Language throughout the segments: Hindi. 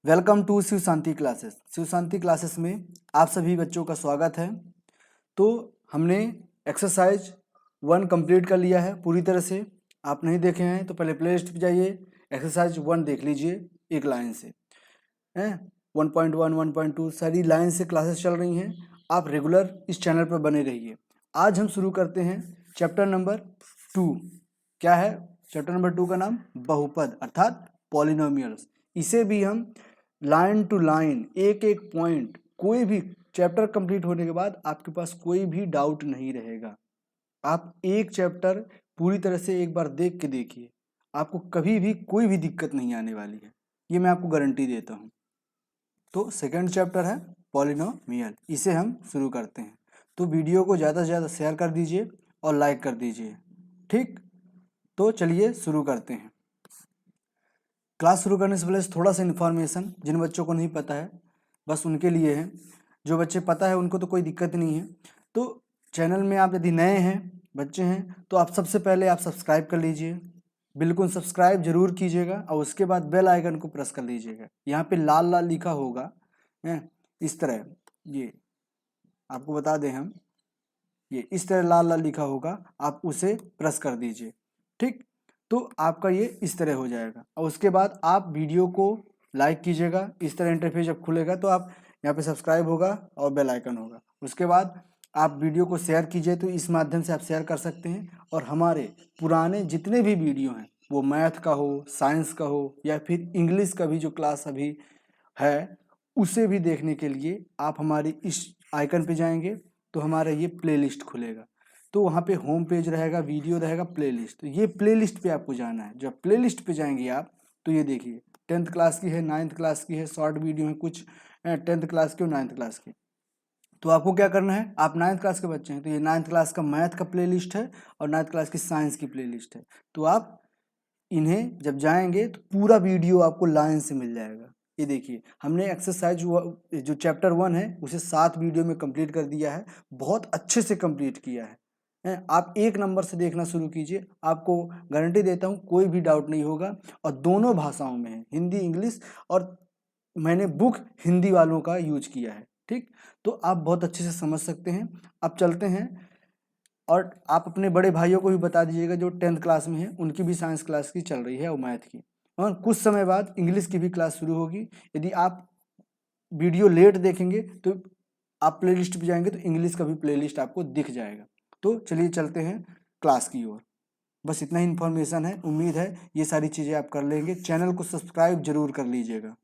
Welcome to Shiv Shanti classes. Shiv Shanti classes में आप सभी बच्चों का स्वागत है। तो हमने एक्सरसाइज 1 कंप्लीट कर लिया है पूरी तरह से। आप नहीं देखे हैं तो पहले प्ले लिस्ट पे जाइए, एक्सरसाइज 1 देख लीजिए एक लाइन से। हैं 1.1 1.2 सारी लाइन से क्लासेस चल रही हैं। आप रेगुलर इस चैनल पर बने रहिए। आज हम शुरू करते हैं चैप्टर नंबर 2। क्या है चैप्टर नंबर 2 का नाम? बहुपद अर्थात पॉलिनोमियल्स। इसे भी हम लाइन टू लाइन एक एक पॉइंट, कोई भी चैप्टर कंप्लीट होने के बाद आपके पास कोई भी डाउट नहीं रहेगा। आप एक चैप्टर पूरी तरह से एक बार देख के देखिए, आपको कभी भी कोई भी दिक्कत नहीं आने वाली है, ये मैं आपको गारंटी देता हूँ। तो सेकंड चैप्टर है पॉलिनोमियल, इसे हम शुरू करते हैं। तो वीडियो को ज़्यादा से ज़्यादा शेयर कर दीजिए और लाइक कर दीजिए, ठीक? तो चलिए शुरू करते हैं। क्लास शुरू करने से पहले थोड़ा सा इन्फॉर्मेशन जिन बच्चों को नहीं पता है बस उनके लिए है। जो बच्चे पता है उनको तो कोई दिक्कत नहीं है। तो चैनल में आप यदि नए हैं, बच्चे हैं, तो आप सबसे पहले आप सब्सक्राइब कर लीजिए, बिल्कुल सब्सक्राइब जरूर कीजिएगा और उसके बाद बेल आइकन को प्रेस कर लीजिएगा। यहाँ पे लाल लाल लिखा होगा है इस तरह, ये आपको बता दें हम, ये इस तरह लाल लाल लिखा होगा, आप उसे प्रेस कर दीजिए, ठीक? तो आपका ये इस तरह हो जाएगा और उसके बाद आप वीडियो को लाइक कीजिएगा। इस तरह इंटरफेस जब खुलेगा तो आप यहाँ पे सब्सक्राइब होगा और बेल आइकन होगा। उसके बाद आप वीडियो को शेयर कीजिए, तो इस माध्यम से आप शेयर कर सकते हैं। और हमारे पुराने जितने भी वीडियो हैं, वो मैथ का हो, साइंस का हो या फिर इंग्लिश का भी जो क्लास अभी है, उसे भी देखने के लिए आप हमारी इस आइकन पे जाएंगे तो हमारा ये प्लेलिस्ट खुलेगा। तो वहाँ पे होम पेज रहेगा, वीडियो रहेगा, प्लेलिस्ट। तो ये प्लेलिस्ट पे आपको जाना है। जब प्लेलिस्ट पे जाएंगे आप तो ये देखिए 10th क्लास की है, 9th क्लास की है, शॉर्ट वीडियो है कुछ 10th क्लास की और 9th क्लास की। तो आपको क्या करना है, आप 9th क्लास के बच्चे हैं तो ये 9th क्लास का मैथ का प्लेलिस्ट है और 9th क्लास की साइंस की प्लेलिस्ट है। तो आप इन्हें जब जाएंगे तो पूरा वीडियो आपको लाइन से मिल जाएगा। ये देखिए हमने एक्सरसाइज जो चैप्टर 1 है उसे 7 वीडियो में कंप्लीट कर दिया है, बहुत अच्छे से कंप्लीट किया है। आप एक नंबर से देखना शुरू कीजिए, आपको गारंटी देता हूँ कोई भी डाउट नहीं होगा। और दोनों भाषाओं में है, हिंदी इंग्लिश, और मैंने बुक हिंदी वालों का यूज किया है, ठीक? तो आप बहुत अच्छे से समझ सकते हैं। अब चलते हैं और आप अपने बड़े भाइयों को भी बता दीजिएगा जो 10th क्लास में है, उनकी भी साइंस क्लास की चल रही है और मैथ की। और कुछ समय बाद इंग्लिश की भी क्लास शुरू होगी। यदि आप वीडियो लेट देखेंगे तो आप प्लेलिस्ट पे जाएंगे तो इंग्लिश का भी प्लेलिस्ट आपको दिख जाएगा। तो चलिए चलते हैं क्लास की ओर। बस इतना ही इन्फॉर्मेशन है, उम्मीद है ये सारी चीज़ें आप कर लेंगे। चैनल को सब्सक्राइब जरूर कर लीजिएगा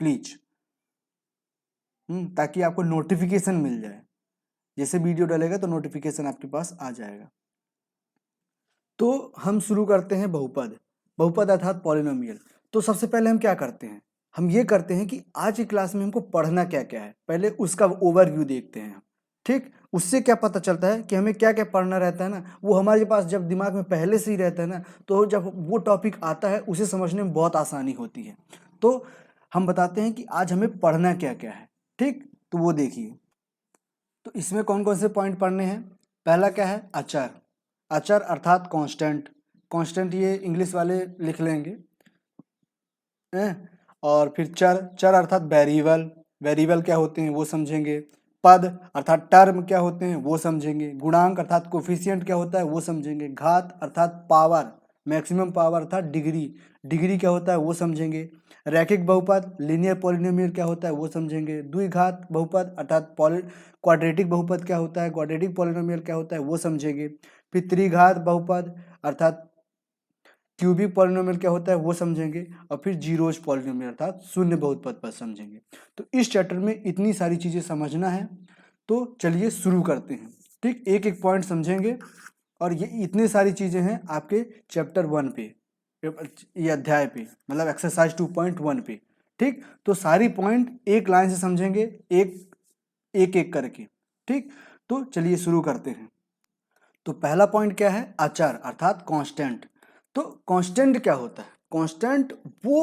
प्लीज, ताकि आपको नोटिफिकेशन मिल जाए। जैसे वीडियो डलेगा तो नोटिफिकेशन आपके पास आ जाएगा। तो हम शुरू करते हैं बहुपद। बहुपद अर्थात पॉलिनोमियल। तो सबसे पहले हम क्या करते हैं, हम ये करते हैं कि आज की क्लास में हमको पढ़ना क्या क्या है, पहले उसका ओवरव्यू देखते हैं, ठीक? उससे क्या पता चलता है कि हमें क्या क्या पढ़ना रहता है ना, वो हमारे पास जब दिमाग में पहले से ही रहता है ना, तो जब वो टॉपिक आता है उसे समझने में बहुत आसानी होती है। तो हम बताते हैं कि आज हमें पढ़ना क्या क्या है, ठीक? तो वो देखिए, तो इसमें कौन कौन से पॉइंट पढ़ने हैं। पहला क्या है, अचर। अचर अर्थात कांस्टेंट। कांस्टेंट ये इंग्लिश वाले लिख लेंगे। और फिर चर। चर अर्थात वेरिएबल। वेरिएबल क्या होते हैं वो समझेंगे। पद अर्थात टर्म क्या होते हैं वो समझेंगे। गुणांक अर्थात कोफिशिएंट क्या होता है वो समझेंगे। घात अर्थात पावर, मैक्सिमम पावर अर्थात डिग्री। डिग्री क्या होता है वो समझेंगे। रैखिक बहुपद लीनियर पॉलिनोमियल क्या होता है वो समझेंगे। द्विघात बहुपद अर्थात क्वाड्रेटिक बहुपद क्या होता है, क्वाड्रेटिक पॉलिनोमियल क्या होता है वो समझेंगे। फिर त्रिघात बहुपद अर्थात क्यूबिक पॉलिनोमियल क्या होता है वो समझेंगे। और फिर जीरोज पॉलिनोमियल अर्थात शून्य बहुपद पर समझेंगे। तो इस चैप्टर में इतनी सारी चीज़ें समझना है। तो चलिए शुरू करते हैं, ठीक? एक एक पॉइंट समझेंगे और ये इतनी सारी चीज़ें हैं आपके चैप्टर 1 पे, ये अध्याय पे, मतलब एक्सरसाइज 2.1 पे, ठीक? तो सारी पॉइंट एक लाइन से समझेंगे, एक एक एक करके, ठीक? तो चलिए शुरू करते हैं। तो पहला पॉइंट क्या है, अचर अर्थात कांस्टेंट। तो कांस्टेंट क्या होता है? कांस्टेंट वो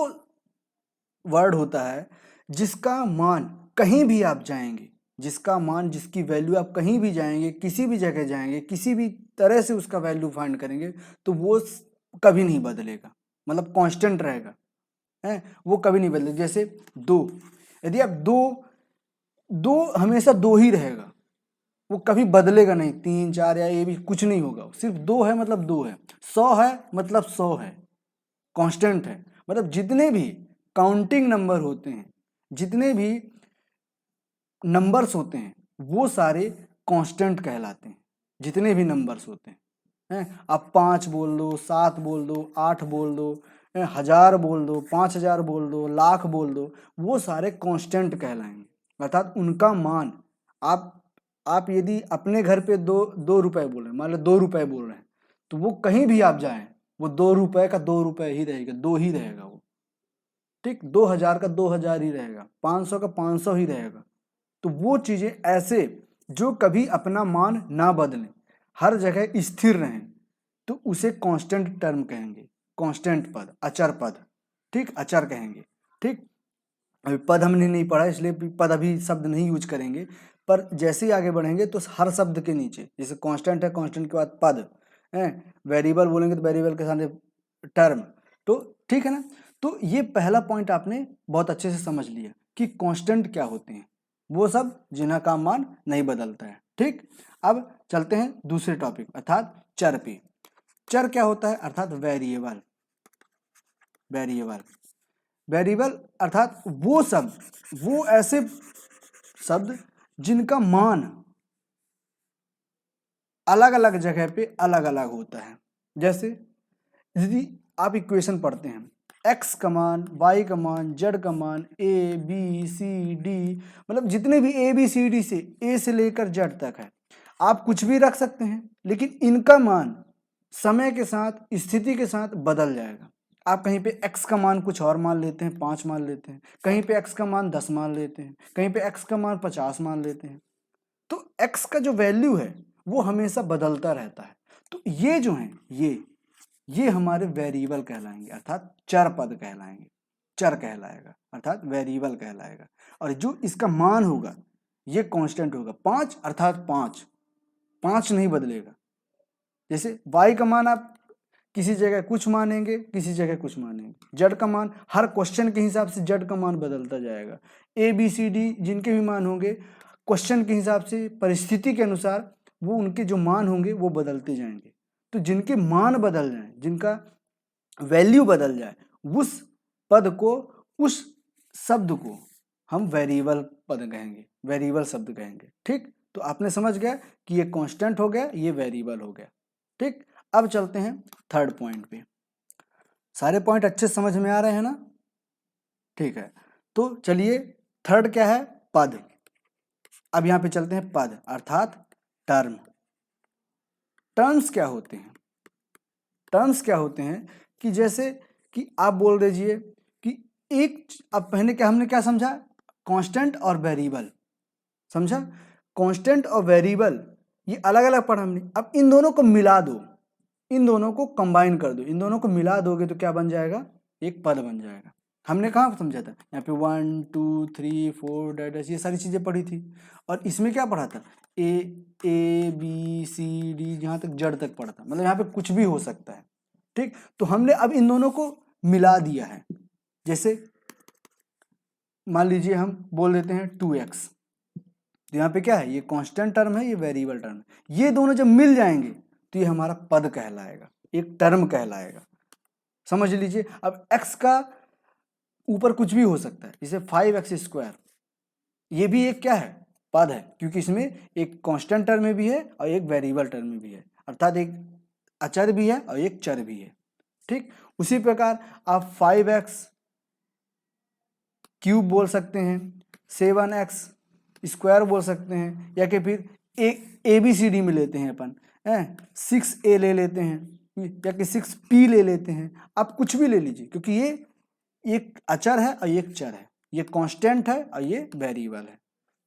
वर्ड होता है जिसका मान कहीं भी आप जाएंगे, जिसका मान, जिसकी वैल्यू आप कहीं भी जाएंगे, किसी भी जगह जाएंगे, किसी भी तरह से उसका वैल्यू फाइंड करेंगे तो वो कभी नहीं बदलेगा, मतलब कांस्टेंट रहेगा। है, वो कभी नहीं बदले। जैसे 2, यदि आप 2 हमेशा 2 ही रहेगा, वो कभी बदलेगा नहीं, 3 4 या ये भी कुछ नहीं होगा, सिर्फ 2 है मतलब 2 है। 100 है मतलब 100 है, कांस्टेंट है। मतलब जितने भी काउंटिंग नंबर होते हैं, जितने भी नंबर्स होते हैं, वो सारे कांस्टेंट कहलाते हैं। जितने भी नंबर्स होते हैं, आप 5 बोल दो, 7 बोल दो, 8 बोल दो, 1000 बोल दो, 5000 बोल दो, लाख बोल दो, वो सारे कांस्टेंट कहलाएंगे। अर्थात उनका मान, आप यदि अपने घर पे 2 रुपए बोल रहे हैं, मान लो 2 रुपए बोल रहे हैं, तो वो कहीं भी आप जाएं, वो 2 रुपए का 2 रुपए ही रहेगा, 2 ही रहेगा वो। ठीक, 2000 का 2000 ही रहेगा, 500 का 500 ही रहेगा। तो वो चीजें ऐसे जो कभी अपना मान ना बदलें, हर जगह स्थिर रहें, तो उसे कांस्टेंट टर्म कहेंगे, कांस्टेंट पद, अचर पद। ठीक, अचर कहेंगे। ठीक, अभी पद हमने नहीं पढ़ा इसलिए पद अभी शब्द नहीं यूज करेंगे, पर जैसे ही आगे बढ़ेंगे तो हर शब्द के नीचे, जैसे कांस्टेंट है, कांस्टेंट के बाद पद है, वेरिएबल बोलेंगे तो वेरिएबल के साथ टर्म। तो ठीक है ना। तो ये पहला पॉइंट आपने बहुत अच्छे से समझ लिया कि कांस्टेंट क्या होते हैं, वो सब जिन्हें का मान नहीं बदलता है। ठीक, अब चलते हैं दूसरे टॉपिक अर्थात चर पे। चर क्या होता है? अर्थात वेरिएबल। वेरिएबल वेरिएबल अर्थात वो शब्द, वो ऐसे शब्द जिनका मान अलग अलग जगह पे अलग अलग होता है। जैसे यदि आप इक्वेशन पढ़ते हैं, x का मान, y का मान, z का मान, a b c d, मतलब जितने भी a b c d से a से लेकर z तक है, आप कुछ भी रख सकते हैं, लेकिन इनका मान समय के साथ, स्थिति के साथ बदल जाएगा। आप कहीं पे x का मान कुछ और मान लेते हैं, 5 मान लेते हैं, कहीं पे x का मान 10 मान लेते हैं, कहीं पे x का मान 50 मान लेते हैं। तो x का जो वैल्यू है वो हमेशा बदलता रहता है। तो ये जो है, ये हमारे वेरिएबल कहलाएंगे, अर्थात चर पद कहलाएंगे। चर कहलाएगा अर्थात वेरिएबल कहलाएगा। और जो इसका मान होगा ये कांस्टेंट होगा। 5 अर्थात 5 नहीं बदलेगा। जैसे y का मान आप किसी जगह कुछ मानेंगे, किसी जगह कुछ मानेंगे। z का मान हर क्वेश्चन के हिसाब से z का मान बदलता जाएगा। a b c d जिनके भी मान होंगे, क्वेश्चन के हिसाब से, परिस्थिति के अनुसार वो उनके जो मान होंगे वो बदलते जाएंगे। तो जिनके मान बदल जाए, जिनका वैल्यू बदल जाए, उस पद को, उस शब्द को हम वेरिएबल पद कहेंगे, वेरिएबल शब्द कहेंगे। ठीक, तो आपने समझ गया कि ये कांस्टेंट हो गया, ये वेरिएबल हो गया। ठीक, अब चलते हैं थर्ड पॉइंट पे। सारे पॉइंट अच्छे समझ में आ रहे हैं ना? ठीक है, तो चलिए थर्ड क्या है? पद। अब यहां पे चलते हैं पद अर्थात टर्म। टर्म्स क्या होते हैं? टर्म्स क्या होते हैं कि जैसे कि आप बोल दीजिए कि एक, अब पहले क्या हमने क्या समझा? कांस्टेंट और वेरिएबल समझा। कांस्टेंट और वेरिएबल ये अलग अलग पढ़ा हमने। अब इन दोनों को मिला दो, इन दोनों को कंबाइन कर दो, इन दोनों को मिला दोगे तो क्या बन जाएगा? एक पद बन जाएगा। हमने कहाँ समझा था? यहाँ पे 1 2 3 4 डैश ये सारी चीजें पढ़ी थी। और इसमें क्या पढ़ा था? ए बी सी डी, जहाँ तक जड़ तक पढ़ा था, मतलब यहाँ पे कुछ भी हो सकता है। ठीक, तो हमने अब इन दोनों को मिला दिया है। जैसे मान लीजिए हम बोल देते हैं 2x, तो यहाँ पे क्या है? ये कांस्टेंट टर्म है, ये वेरिएबल टर्म है। ये दोनों जब मिल जाएंगे तो ये हमारा पद कहलाएगा, एक टर्म कहलाएगा। समझ लीजिए, अब x का ऊपर कुछ भी हो सकता है, जैसे 5x², ये भी एक क्या है? पद है, क्योंकि इसमें एक कांस्टेंट टर्म में भी है और एक वेरिएबल टर्म में भी है, अर्थात एक अचर भी है और एक चर भी है। ठीक, उसी प्रकार आप 5x³ बोल सकते हैं, 7x² बोल सकते हैं, या कि फिर ABCD में लेते हैं अपन, 6a ले लेते हैं, या कि 6p ले लेते हैं। आप कुछ भी ले लीजिए, क्योंकि ये एक अचर है और एक चर है, ये कांस्टेंट है और ये वेरिएबल है।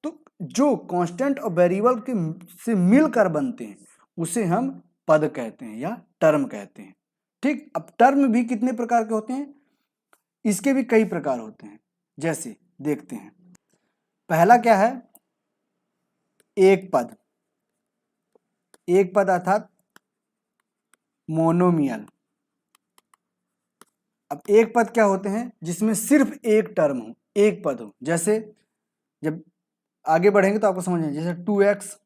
तो जो कांस्टेंट और वेरिएबल के से मिलकर बनते हैं उसे हम पद कहते हैं या टर्म कहते हैं। ठीक, अब टर्म भी कितने प्रकार के होते हैं? इसके भी कई प्रकार होते हैं। जैसे देखते हैं, पहला क्या है? एक पद। एक पद अर्थात मोनोमियल। अब एक पद क्या होते हैं जिसमें सिर्फ एक टर्म हो, एक पद हो। जैसे जब आगे बढ़ेंगे तो आपको समझ में, जैसे 2x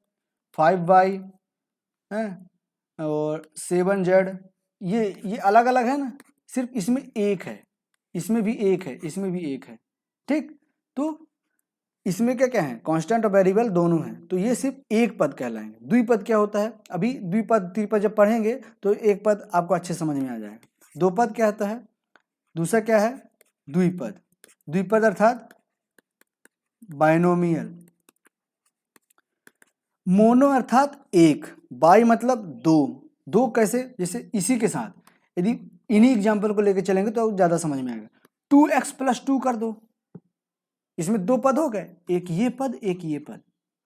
5y है और 7z, ये अलग अलग है ना, सिर्फ इसमें एक है, इसमें भी एक है, इसमें भी एक है। ठीक, तो इसमें क्या क्या है, कांस्टेंट और वेरिएबल दोनों हैं, तो ये सिर्फ एक पद कहलाएंगे। द्विपद क्या होता है, अभी द्विपद त्रिपद जब पढ़ेंगे तो एक पद आपको अच्छे समझ में आ जाएगा। दो पद क्या होता है, दूसरा क्या है द्विपद। द्विपद अर्थात बाइनोमियल। मोनो अर्थात एक, बाई मतलब दो। दो कैसे, जैसे इसी के साथ यदि इन्हीं एग्जाम्पल को लेकर चलेंगे तो ज्यादा समझ में आएगा। 2x + 2 कर दो, इसमें दो पद हो गए, एक ये पद एक ये पद,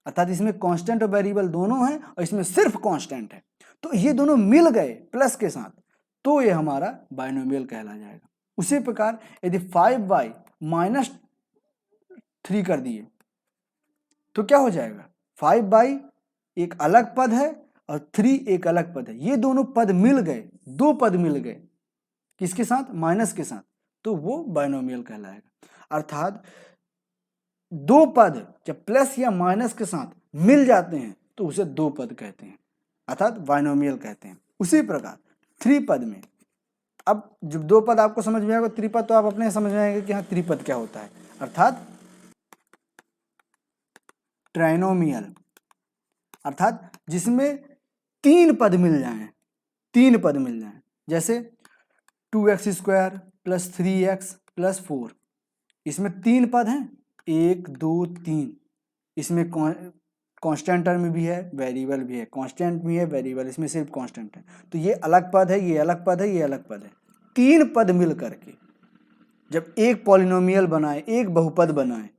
अर्थात इसमें कांस्टेंट और वेरिएबल दोनों हैं और इसमें सिर्फ कांस्टेंट है, तो ये दोनों मिल गए प्लस के साथ, तो ये हमारा बाइनोमियल कहला जाएगा। उसी प्रकार यदि 5y - 3 कर दिए तो क्या हो जाएगा, 5y एक अलग पद है और 3 एक अलग पद है, ये दोनों पद मिल गए, दो पद मिल गए किसके साथ, माइनस के साथ, तो वो बाइनोमियल कहलाएगा। अर्थात दो पद जब प्लस या माइनस के साथ मिल जाते हैं तो उसे दो पद कहते हैं, अर्थात बाइनोमियल कहते हैं। उसी प्रकार त्रिपद में, अब जब दो पद आपको समझ में आएगा, त्रिपद तो आप अपने समझ में आएंगे कि हाँ त्रिपद क्या होता है, अर्थात ट्राइनोमियल, अर्थात जिसमें तीन पद मिल जाएं, तीन पद मिल जाएं। जैसे 2x² + 3x + 4, इसमें तीन पद हैं, 1 2 3, इसमें कांस्टेंट टर्म भी है, वेरिएबल भी है, कांस्टेंट भी है, वेरिएबल, इसमें सिर्फ कांस्टेंट है, तो ये अलग पद है, ये अलग पद है, ये अलग पद है। तीन पद मिल करके जब एक पॉलिनोमियल बनाए, एक बहुपद बनाए,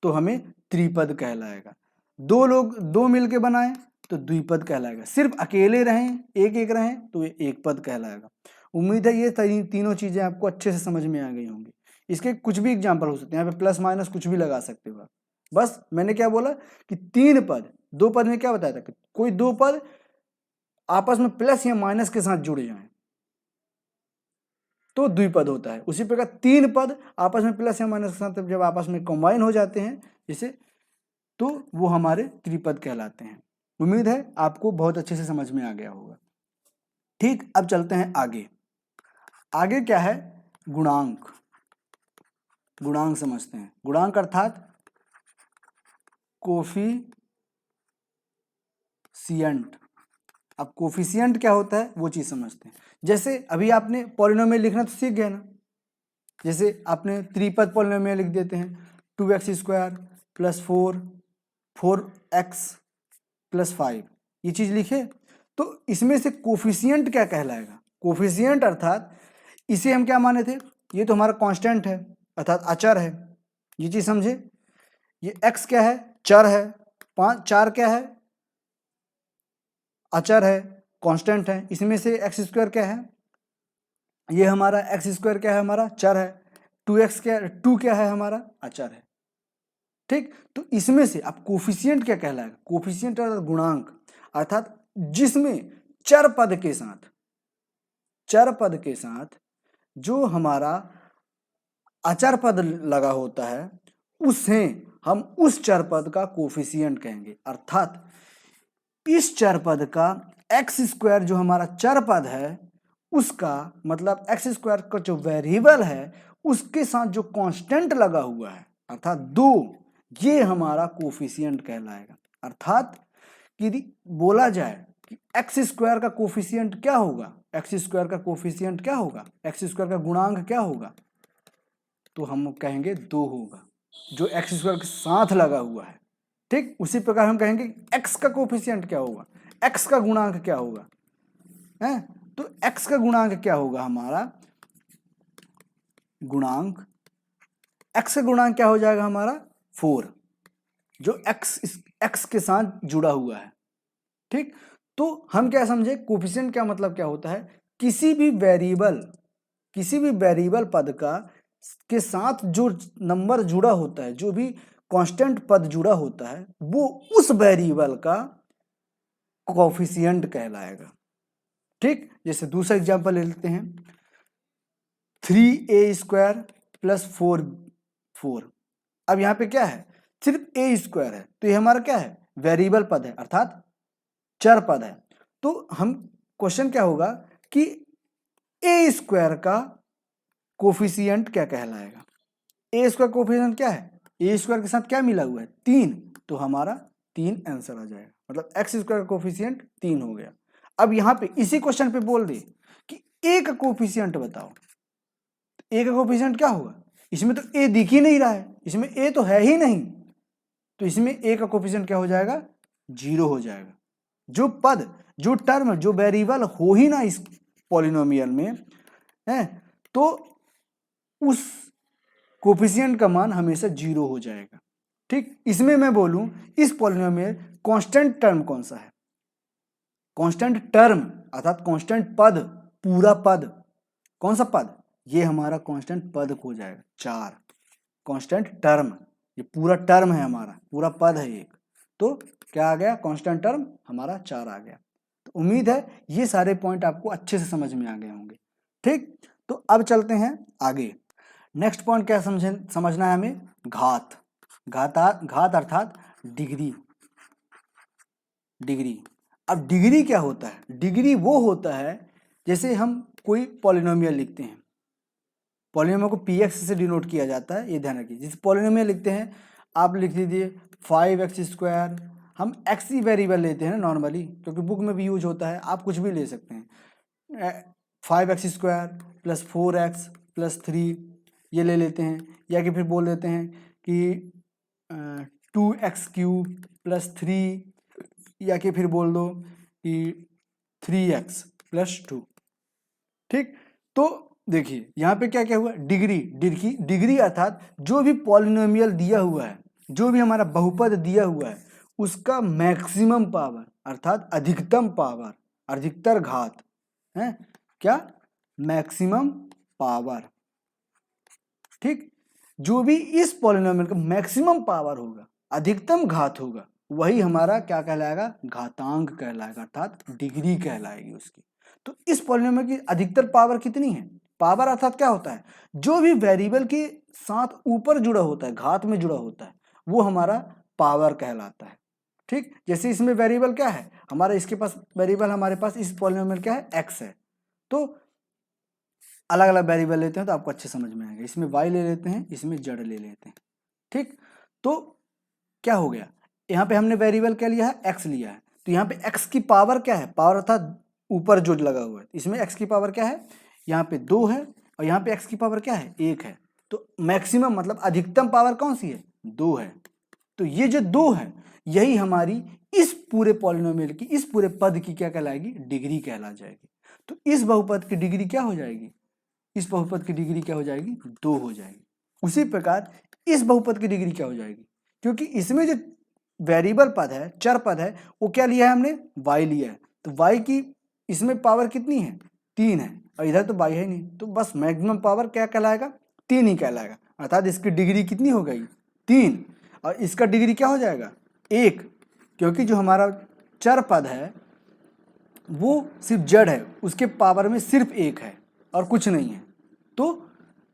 तो हमें त्रिपद कहलाएगा। दो लोग दो मिलके बनाए तो द्विपद कहलाएगा, सिर्फ अकेले रहें, एक एक रहें तो ये एक पद कहलाएगा। उम्मीद है ये तीनों चीजें आपको अच्छे से समझ में आ गई होंगी। इसके कुछ भी एग्जाम्पल हो सकते हैं, यहाँ पे प्लस माइनस कुछ भी लगा सकते हो आप। बस मैंने क्या बोला कि तीन पद, दो पद में क्या बताया था कि कोई दो पद आपस में प्लस या माइनस के साथ जुड़ जाएं तो द्विपद होता है। उसी प्रकार तीन पद आपस में प्लस या माइनस के साथ जब आपस में कंबाइन हो जाते हैं जैसे, तो वो हमारे त्रिपद कहलाते हैं। उम्मीद है आपको बहुत अच्छे से समझ में आ गया होगा। ठीक, अब चलते हैं आगे। आगे क्या है, गुणांक। गुणांक समझते हैं। गुणांक अर्थात कोफिशिएंट। अब कोफिशिएंट क्या होता है वो चीज समझते हैं। जैसे अभी आपने पॉलिनोमियल लिखना तो सीख गए ना, जैसे आपने त्रिपद पॉलिनोमियल लिख देते हैं, 2x² + 4 4x + 5, ये चीज लिखे, तो इसमें से कोफिशिएंट क्या कहलाएगा। कोफिशिएंट अर्थात इसे हम क्या माने थे, ये तो हमारा कांस्टेंट है अर्थात अचर है, ये चीज समझे। ये x क्या है, चर है, 4 क्या है, अचर है, कांस्टेंट है। इसमें से x² क्या है, ये हमारा x² क्या है, हमारा चर है। 2 क्या है, हमारा अचर है। ठीक, तो इसमें से अब कोफिशिएंट क्या कहलाएगा, कोफिशिएंट अर्थात गुणांक, अर्थात जिसमें चर पद के साथ जो हमारा अचर पद लगा होता है उसे हम उस चर पद का कोफिशिएंट कहेंगे। अर्थात इस चर पद का x² जो हमारा चर पद है उसका मतलब x² का जो वेरिएबल है उसके साथ जो कांस्टेंट लगा हुआ है अर्थात 2, ये हमारा कोफिशिएंट कहलाएगा। अर्थात यदि बोला जाए कि x² का कोफिशिएंट क्या होगा, x² का कोफिशिएंट क्या होगा, x² का गुणांक क्या होगा, तो हम कहेंगे 2 होगा, जो x² के साथ लगा हुआ है। ठीक, उसी प्रकार हम कहेंगे x का कोफिशिएंट क्या होगा, x का गुणांक क्या होगा, है तो x का गुणांक क्या होगा, हमारा गुणांक, x का गुणांक क्या हो जाएगा, हमारा 4, जो x के साथ जुड़ा हुआ है। ठीक, तो हम क्या समझे, कोफिशिएंट क्या मतलब क्या होता है, किसी भी वेरिएबल पद का के साथ जो नंबर जुड़ा होता है, जो भी कांस्टेंट पद जुड़ा होता है वो उस वेरिएबल का कोफिशिएंट कहलाएगा। ठीक, जैसे दूसरा एग्जांपल ले लेते हैं, 3a² प्लस 4। अब यहाँ पे क्या है, सिर्फ a² है, तो ये हमारा क्या है, वेरिएबल पद है, अर्थात चर पद है। तो हम क्वेश्चन क्या होगा कि a² का कोफिशिएंट क्या कहलाएगा। a² कोफिशिएंट क्या है, a² के साथ क्या मिला हुआ है, 3, तो हमारा 3 आंसर आ जाएगा, मतलब x² का कोफिशिएंट 3 हो गया। अब यहाँ पे इसी क्वेश्चन पे बोल दे कि a का कोफिशिएंट बताओ, a का कोफिशिएंट क्या होगा, इसमें तो a दिख ही नहीं रहा है, इसमें a तो है ही नहीं, तो इसमें a का कोफिशिएंट क्या हो जाएगा, 0 हो जाएगा। जो पद, जो टर्म, जो वेरिएबल हो ही ना इस पॉलिनोमियल में है, तो उस कोफिशिएंट का मान हमेशा 0 हो जाएगा। ठीक, इसमें मैं बोलूं इस पॉलिनोमियल कांस्टेंट टर्म कौन सा है, कांस्टेंट टर्म अर्थात कांस्टेंट पद, पूरा पद, कौन सा पद, ये हमारा कांस्टेंट पद हो जाएगा 4, कांस्टेंट टर्म, ये पूरा टर्म है हमारा, पूरा पद है एक, तो क्या आ गया, कांस्टेंट टर्म हमारा 4 आ गया। तो उम्मीद है ये सारे पॉइंट आपको अच्छे से समझ में आ गए होंगे। ठीक, तो अब चलते हैं आगे। नेक्स्ट पॉइंट क्या समझना है हमें, घात अर्थात डिग्री। अब डिग्री क्या होता है, डिग्री वो होता है जैसे हम कोई पॉलिनोमियल लिखते हैं, पॉलिनोमियल को px से डिनोट किया जाता है, ये ध्यान रखिए। जिस पॉलिनोमियल लिखते हैं आप लिख दीजिए 5x², हम x ही वेरिएबल लेते हैं ना नॉर्मली, क्योंकि बुक में भी यूज होता है, आप कुछ भी ले सकते हैं, 5x² प्लस 4x प्लस 3 ये ले लेते हैं, या कि फिर बोल देते हैं कि 2x³ प्लस 3, या कि फिर बोल दो कि 3x प्लस 2। ठीक, तो देखिए यहाँ पे क्या क्या हुआ, डिग्री अर्थात जो भी पॉलिनोमियल दिया हुआ है, जो भी हमारा बहुपद दिया हुआ है, उसका मैक्सिमम पावर अर्थात अधिकतम पावर, अधिकतर घात है क्या, मैक्सिमम पावर। ठीक, जो भी इस पॉलिनोमियल का मैक्सिमम पावर होगा, अधिकतम घात होगा, वही हमारा क्या कहलाएगा, घातांक कहलाएगा, अर्थात डिग्री कहलाएगी उसकी। तो इस पॉलिनोमियल की अधिकतर पावर कितनी है, पावर अर्थात क्या होता है, जो भी वेरिएबल के साथ ऊपर जुड़ा होता है, घात में जुड़ा होता है, वो हमारा पावर कहलाता है। ठीक, जैसे इसमें वेरिएबल क्या है हमारा, इसके पास वेरिएबल, हमारे पास इस पॉलिनोमियल क्या है, x है, तो अलग अलग वेरिएबल लेते हैं तो आपको अच्छे समझ में आएगा। इसमें y ले लेते हैं, इसमें z ले लेते हैं। ठीक, तो क्या हो गया, यहाँ पे हमने वेरिएबल क्या लिया है, x लिया है, तो यहाँ पे x की पावर क्या है, पावर अर्थात ऊपर जो लगा हुआ है, इसमें x की पावर क्या है, यहाँ पे 2 है, और यहाँ पे x की पावर क्या है, 1 है, तो मैक्सिमम मतलब अधिकतम पावर कौन सी है, 2 है। तो ये जो 2 है यही हमारी इस पूरे पॉलिनोमियल की, इस पूरे पद की क्या कहलाएगी, डिग्री कहला जाएगी। तो इस बहुपद की डिग्री क्या हो जाएगी, इस बहुपद की डिग्री क्या हो जाएगी, 2 हो जाएगी। उसी प्रकार इस बहुपद की डिग्री क्या हो जाएगी, क्योंकि इसमें जो वेरिएबल पद है, चर पद है, वो क्या लिया है हमने, y लिया है, तो y की इसमें पावर कितनी है, 3 है, और इधर तो y है नहीं, तो बस मैक्सिमम पावर क्या कहलाएगा, 3 ही कहलाएगा, अर्थात इसकी डिग्री कितनी हो गई, 3, और इसका डिग्री क्या हो जाएगा, 1, क्योंकि जो हमारा चर पद है वो सिर्फ जड़ है, उसके पावर में सिर्फ 1 है और कुछ नहीं है, तो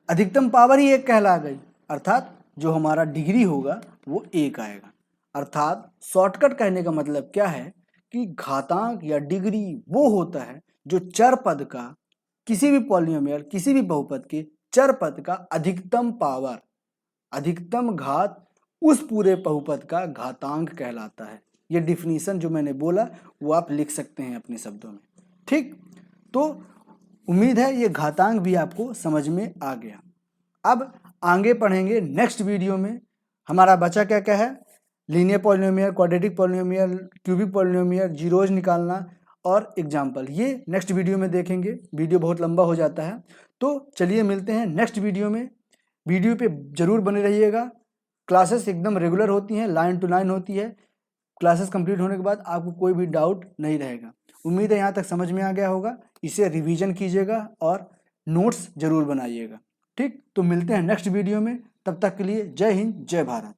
अधिकतम पावर ही 1 कहला गई, अर्थात जो हमारा डिग्री होगा वो 1 आएगा। अर्थात शॉर्टकट कहने का मतलब क्या है कि घातांक या डिग्री वो होता है जो चर पद का, किसी भी पॉलिनोमियल, किसी भी बहुपद के चर पद का अधिकतम पावर, अधिकतम घात उस पूरे बहुपद का घातांक कहलाता है। ये डिफिनीशन जो मैंने बोला वो आप लिख सकते हैं अपने शब्दों में। ठीक, तो उम्मीद है ये घातांक भी आपको समझ में आ गया। अब आगे पढ़ेंगे नेक्स्ट वीडियो में, हमारा बचा क्या क्या है, linear polynomial, quadratic polynomial, cubic polynomial, zeros निकालना और एग्जाम्पल, ये नेक्स्ट वीडियो में देखेंगे। वीडियो बहुत लंबा हो जाता है, तो चलिए मिलते हैं नेक्स्ट वीडियो में। वीडियो पे जरूर बने रहिएगा। क्लासेस एकदम रेगुलर होती हैं, लाइन टू लाइन होती है। क्लासेस कंप्लीट होने के बाद आपको कोई भी डाउट नहीं रहेगा। उम्मीद है यहाँ तक समझ में आ गया होगा। इसे रिवीजन कीजिएगा और नोट्स जरूर बनाइएगा। ठीक, तो मिलते हैं नेक्स्ट वीडियो में, तब तक के लिए जय हिंद, जय भारत।